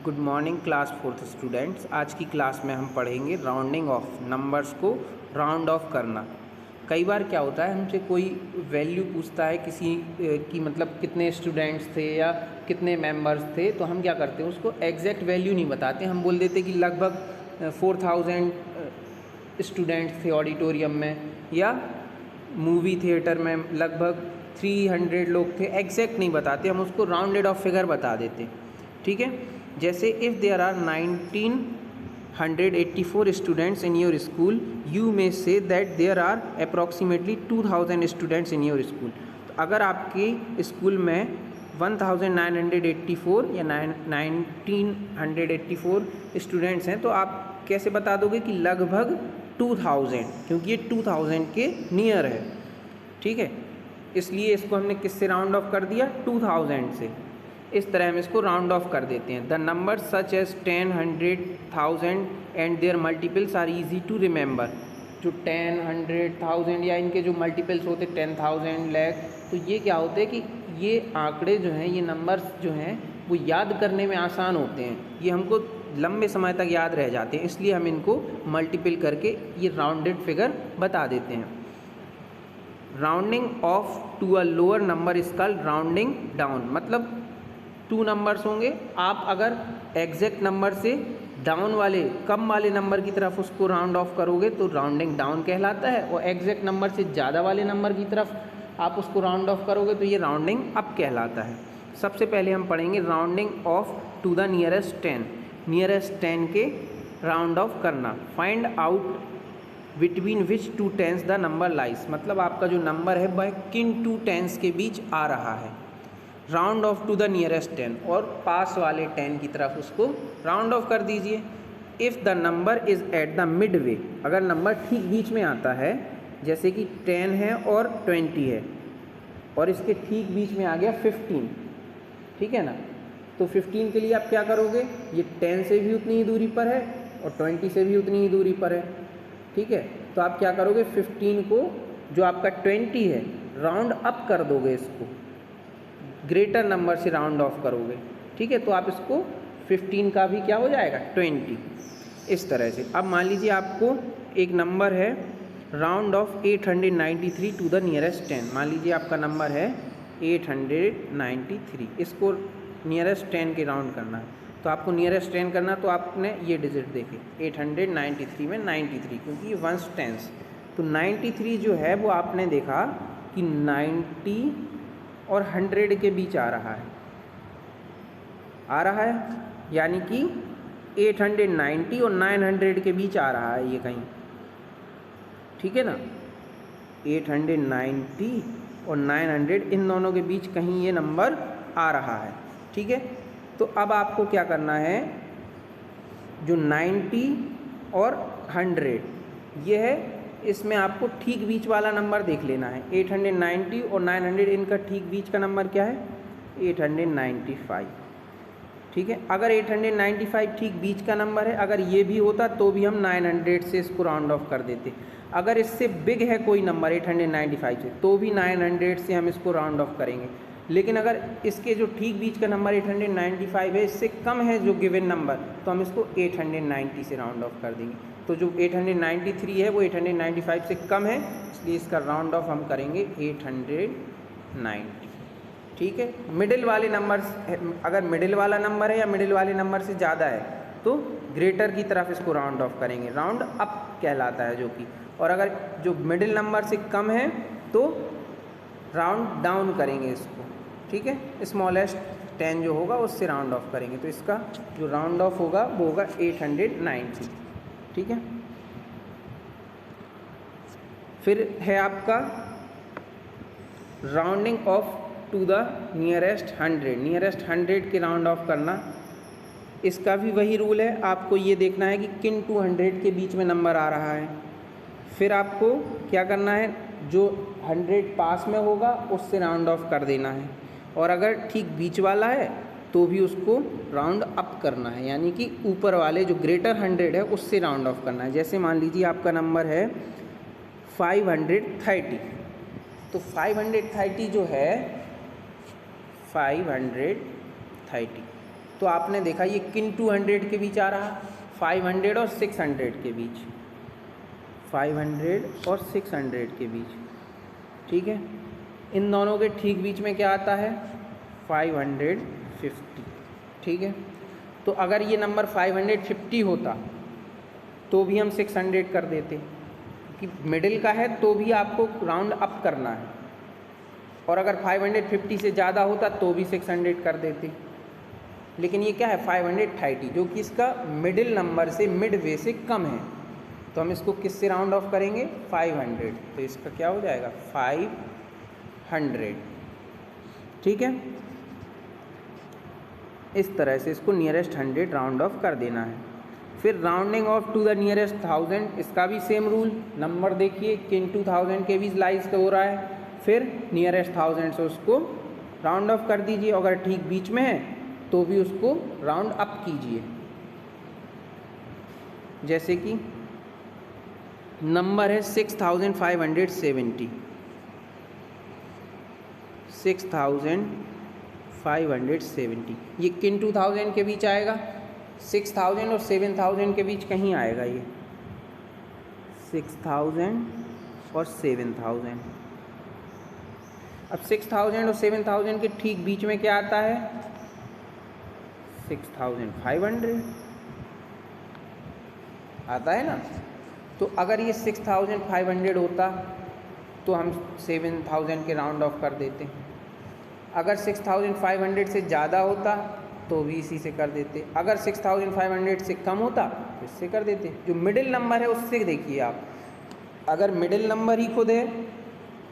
Good morning class fourth students. आज की class में हम पढ़ेंगे राउंडिंग ऑफ, नंबर्स को राउंड ऑफ करना। कई बार क्या होता है, हमसे कोई वैल्यू पूछता है किसी की, मतलब कितने स्टूडेंट्स थे या कितने मेंबर्स थे, तो हम क्या करते हैं, उसको एग्जैक्ट वैल्यू नहीं बताते, हम बोल देते कि लगभग 4000 स्टूडेंट्स थे ऑडिटोरियम में, या मूवी थिएटर में लगभग 300 लोग थे। एग्जैक्ट नहीं बताते, हम उसको राउंडेड ऑफ फिगर बता देते। ठीक है, जैसे if there are 1984 students in your school, you may say that there are approximately 2000 students in your school. तो अगर आपके स्कूल में 1984 या 1984 स्टूडेंट्स हैं, तो आप कैसे बता दोगे कि लगभग 2000, क्योंकि ये 2000 के नियर है। ठीक है, इसलिए इसको हमने किससे राउंड ऑफ कर दिया, 2000 से। इस तरह हम इसको राउंड ऑफ कर देते हैं। The number such as 10, 100, 1000 and their multiples are easy to remember. जो 10, 100, 1000 या इनके जो मल्टीपल्स होते 10,000, लाख, तो ये क्या होते हैं कि ये आंकड़े जो हैं, ये नंबर्स जो हैं, वो याद करने में आसान होते हैं, ये हमको लंबे समय तक याद रह जाते हैं, इसलिए हम इनको मल्टीपल करके ये राउंडेड फिगर बता देते हैं। Rounding off to a lower number is called rounding down. मतलब 2 नंबर्स होंगे, आप अगर एग्जैक्ट नंबर से डाउन वाले, कम वाले नंबर की तरफ उसको राउंड ऑफ करोगे तो राउंडिंग डाउन कहलाता है, और एग्जैक्ट नंबर से ज़्यादा वाले नंबर की तरफ आप उसको राउंड ऑफ करोगे तो ये राउंडिंग अप कहलाता है। सबसे पहले हम पढ़ेंगे rounding off to the nearest 10। Nearest 10 के राउंड ऑफ करना। Find out between which 2 tens the number lies. मतलब आपका जो नंबर है वह किन 2 टेंस के बीच आ रहा है। Round off to the nearest 10, और पास वाले 10 की तरफ उसको राउंड ऑफ कर दीजिए। If the number is at the mid way, अगर नंबर ठीक बीच में आता है, जैसे कि 10 है और 20 है, और इसके ठीक बीच में आ गया 15, ठीक है ना, तो 15 के लिए आप क्या करोगे, ये 10 से भी उतनी ही दूरी पर है और 20 से भी उतनी ही दूरी पर है। ठीक है, तो आप क्या करोगे, 15 को, जो आपका 20 है, राउंड अप कर दोगे, इसको ग्रेटर नंबर से राउंड ऑफ करोगे। ठीक है, तो आप इसको 15 का भी क्या हो जाएगा, 20, इस तरह से। अब मान लीजिए आपको एक नंबर है, round off 893 to the nearest 10। मान लीजिए आपका नंबर है 893, इसको नियरेस्ट 10 के राउंड करना है, तो आपको नियरेस्ट 10 करना, तो आपने ये डिजिट देखे 893 में 93, क्योंकि ये वंस टेंस, तो 93 जो है वो आपने देखा कि 90 और 100 के बीच आ रहा है, यानी कि 890 और 900 के बीच आ रहा है ये कहीं। ठीक है ना, 890 और 900, इन दोनों के बीच कहीं ये नंबर आ रहा है। ठीक है, तो अब आपको क्या करना है, जो 90 और 100 ये है, इसमें आपको ठीक बीच वाला नंबर देख लेना है। 890 और 900, इनका ठीक बीच का नंबर क्या है, 895। ठीक है, अगर 895 ठीक बीच का नंबर है, अगर ये भी होता तो भी हम 900 से इसको राउंड ऑफ कर देते। अगर इससे बिग है कोई नंबर 895 से, तो भी 900 से हम इसको राउंड ऑफ करेंगे। लेकिन अगर इसके जो ठीक बीच का नंबर 895 है, इससे कम है जो गिवन नंबर, तो हम इसको 890 से राउंड ऑफ कर देंगे। तो जो 893 है वो 895 से कम है, इसलिए इसका राउंड ऑफ हम करेंगे 890। ठीक है, मिडिल वाले नंबर, अगर मिडिल वाला नंबर है या मिडिल वाले नंबर से ज़्यादा है, तो ग्रेटर की तरफ इसको राउंड ऑफ करेंगे, राउंड अप कहलाता है जो कि। और अगर जो मिडिल नंबर से कम है तो राउंड डाउन करेंगे इसको। ठीक है, स्मॉलेस्ट 10 जो होगा उससे राउंड ऑफ करेंगे, तो इसका जो राउंड ऑफ होगा वो होगा 890। ठीक है, फिर है आपका rounding off to the nearest 100। Nearest 100 के राउंड ऑफ करना, इसका भी वही रूल है, आपको ये देखना है कि किन 200 के बीच में नंबर आ रहा है। फिर आपको क्या करना है, जो 100 पास में होगा उससे राउंड ऑफ कर देना है, और अगर ठीक बीच वाला है तो भी उसको राउंड अप करना है, यानी कि ऊपर वाले जो ग्रेटर 100 है उससे राउंड ऑफ करना है। जैसे मान लीजिए आपका नंबर है 530, तो 530 जो है 530, तो आपने देखा ये किन 200 के बीच आ रहा, 500 और 600 के बीच, 500 और 600 के बीच, ठीक है। इन दोनों के ठीक बीच में क्या आता है, 550, ठीक है। तो अगर ये नंबर 550 होता तो भी हम 600 कर देते, कि मिडिल का है तो भी आपको राउंड अप करना है, और अगर 550 से ज़्यादा होता तो भी 600 कर देते। लेकिन ये क्या है 530, जो कि इसका मिडिल नंबर से मिड वे से कम है, तो हम इसको किससे राउंड ऑफ करेंगे, 500, तो इसका क्या हो जाएगा 500, ठीक है। इस तरह से इसको नियरेस्ट 100 राउंड ऑफ कर देना है। फिर rounding off to the nearest 1000, इसका भी सेम रूल, नंबर देखिए किन 2000 के बीच लाइज हो रहा है, फिर नियरेस्ट 1000 से उसको राउंड ऑफ कर दीजिए, अगर ठीक बीच में है तो भी उसको राउंड अप कीजिए। जैसे कि नंबर है 6570, 6570, ये किन 2000 के बीच आएगा, 6000 और 7000 के बीच कहीं आएगा ये, 6000 और 7000। अब 6000 और 7000 के ठीक बीच में क्या आता है, 6500 आता है ना। तो अगर ये 6500 होता तो हम 7000 के राउंड ऑफ कर देते, अगर 6500 से ज़्यादा होता तो भी इसी से कर देते, अगर 6500 से कम होता तो इससे कर देते। जो मिडिल नंबर है उससे देखिए आप, अगर मिडिल नंबर ही खुद है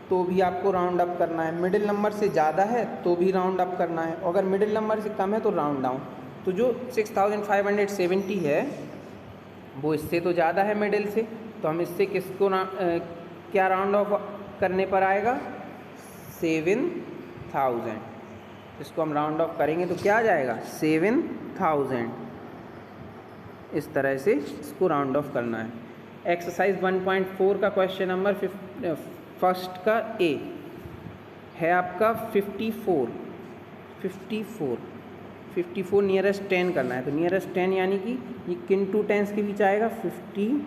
तो भी आपको राउंड अप करना है, मिडिल नंबर से ज़्यादा है तो भी राउंड अप करना है, अगर मिडिल नंबर से कम है तो राउंड डाउन। तो जो 6570 है वो इससे तो ज़्यादा है मिडिल से, तो हम इससे किसको क्या राउंड ऑफ करने पर आएगा, 7000, इसको हम राउंड ऑफ करेंगे तो क्या आ जाएगा 7000। इस तरह से इसको राउंड ऑफ करना है। एक्सरसाइज 1.4 का क्वेश्चन नंबर फर्स्ट का ए है आपका 54 नियरेस्ट 10 करना है। तो नियरेस्ट 10 यानी कि ये किन 2 10s के बीच आएगा, 50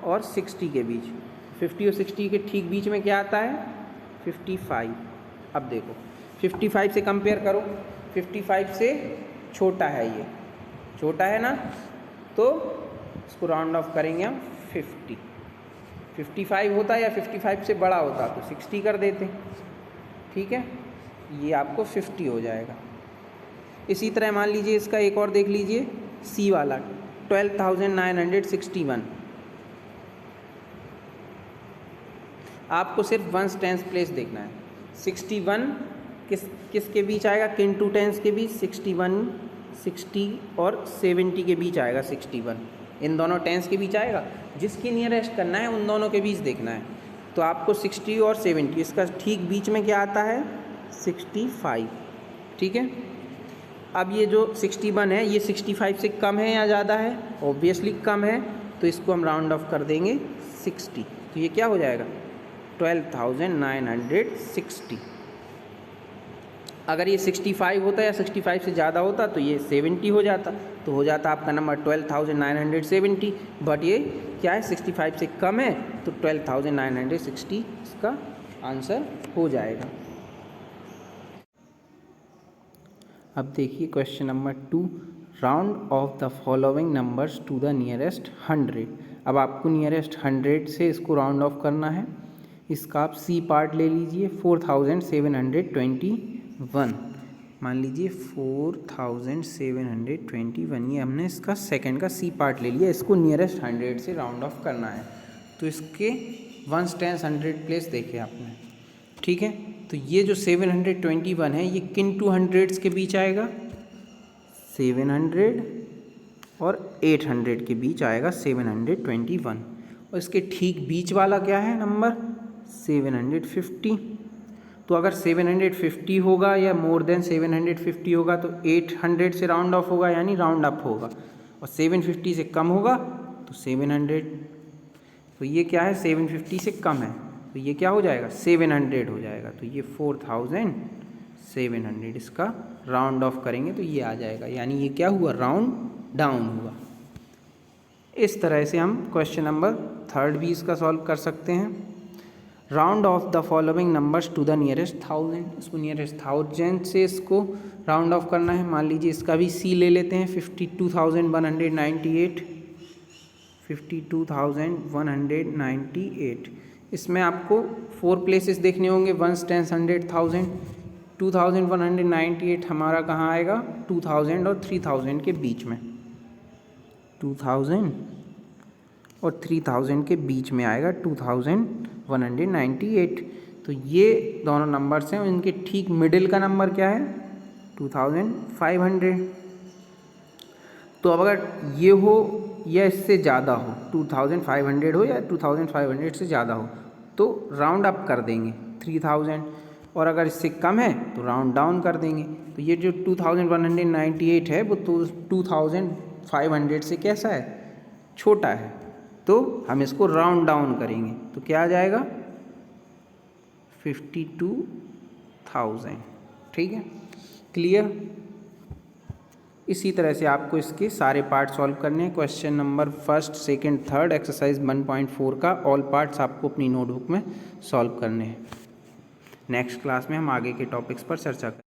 और 60 के बीच, 50 और 60 के ठीक बीच में क्या आता है, 55। अब देखो 55 से कंपेयर करो, 55 से छोटा है, ये छोटा है ना, तो इसको राउंड ऑफ करेंगे हम 50। 55 होता या 55 से बड़ा होता तो 60 कर देते, ठीक है। ये आपको 50 हो जाएगा। इसी तरह मान लीजिए इसका एक और देख लीजिए, सी वाला 12961, आपको सिर्फ 1 10s प्लेस देखना है। 61 किसके बीच आएगा, किन 2 10s के बीच, 61 60 और 70 के बीच आएगा, 61 इन दोनों 10s के बीच आएगा। जिसकी नियरेस्ट करना है उन दोनों के बीच देखना है। तो आपको 60 और 70, इसका ठीक बीच में क्या आता है, 65, ठीक है। अब ये जो 61 है ये 65 से कम है या ज़्यादा है, ऑब्वियसली कम है, तो इसको हम राउंड ऑफ कर देंगे 60, तो ये क्या हो जाएगा 12960। अगर ये 65 होता या 65 से ज़्यादा होता तो ये 70 हो जाता, तो हो जाता आपका नंबर 12970, बट ये क्या है 65 से कम है, तो 12960 इसका आंसर हो जाएगा। अब देखिए question number 2, round off the following numbers to the nearest 100। अब आपको नियरेस्ट 100 से इसको राउंड ऑफ करना है। इसका आप सी पार्ट ले लीजिए, 4721, मान लीजिए 4721, ये हमने इसका सेकंड का सी पार्ट ले लिया। इसको नियरेस्ट 100 से राउंड ऑफ करना है, तो इसके 1 10s 100 प्लेस देखे आपने, ठीक है। तो ये जो 721 है ये किन 2 100s के बीच आएगा, 700 और 800 के बीच आएगा 721, और इसके ठीक बीच वाला क्या है नंबर 750। तो अगर 750 होगा या मोर देन 750 होगा तो 800 से राउंड ऑफ होगा, यानी राउंड अप होगा, और 750 से कम होगा तो 700। तो ये क्या है 750 से कम है, तो ये क्या हो जाएगा 700 हो जाएगा। तो ये 4700 700, इसका राउंड ऑफ करेंगे तो ये आ जाएगा, यानी ये क्या हुआ, राउंड डाउन हुआ। इस तरह से हम क्वेश्चन नंबर 3 भी इसका सॉल्व कर सकते हैं। Round off the following numbers to the nearest 1000, इसको नियरेस्ट 1000 से इसको राउंड ऑफ करना है। मान लीजिए इसका भी सी ले लेते हैं, 52,198, 52,198। इसमें आपको 4 प्लेसेस देखने होंगे, 1s, 10s, 100, 1000। 2198 हमारा कहाँ आएगा, 2000 और 3000 के बीच में, 2000 और 3000 के बीच में आएगा 2198। तो ये दोनों नंबर्स हैं, इनके ठीक मिडिल का नंबर क्या है, 2500। तो अब अगर ये हो या इससे ज़्यादा हो, 2500 हो या 2500 से ज़्यादा हो, तो राउंड अप कर देंगे 3000, और अगर इससे कम है तो राउंड डाउन कर देंगे। तो ये जो 2198 है वो तो 2500 से कैसा है, छोटा है, तो हम इसको राउंड डाउन करेंगे तो क्या आ जाएगा, 52,000। ठीक है, क्लियर। इसी तरह से आपको इसके सारे पार्ट सॉल्व करने हैं। क्वेश्चन नंबर 1, 2, 3 एक्सरसाइज 1.4 का ऑल पार्ट्स आपको अपनी नोटबुक में सॉल्व करने हैं। नेक्स्ट क्लास में हम आगे के टॉपिक्स पर चर्चा करेंगे।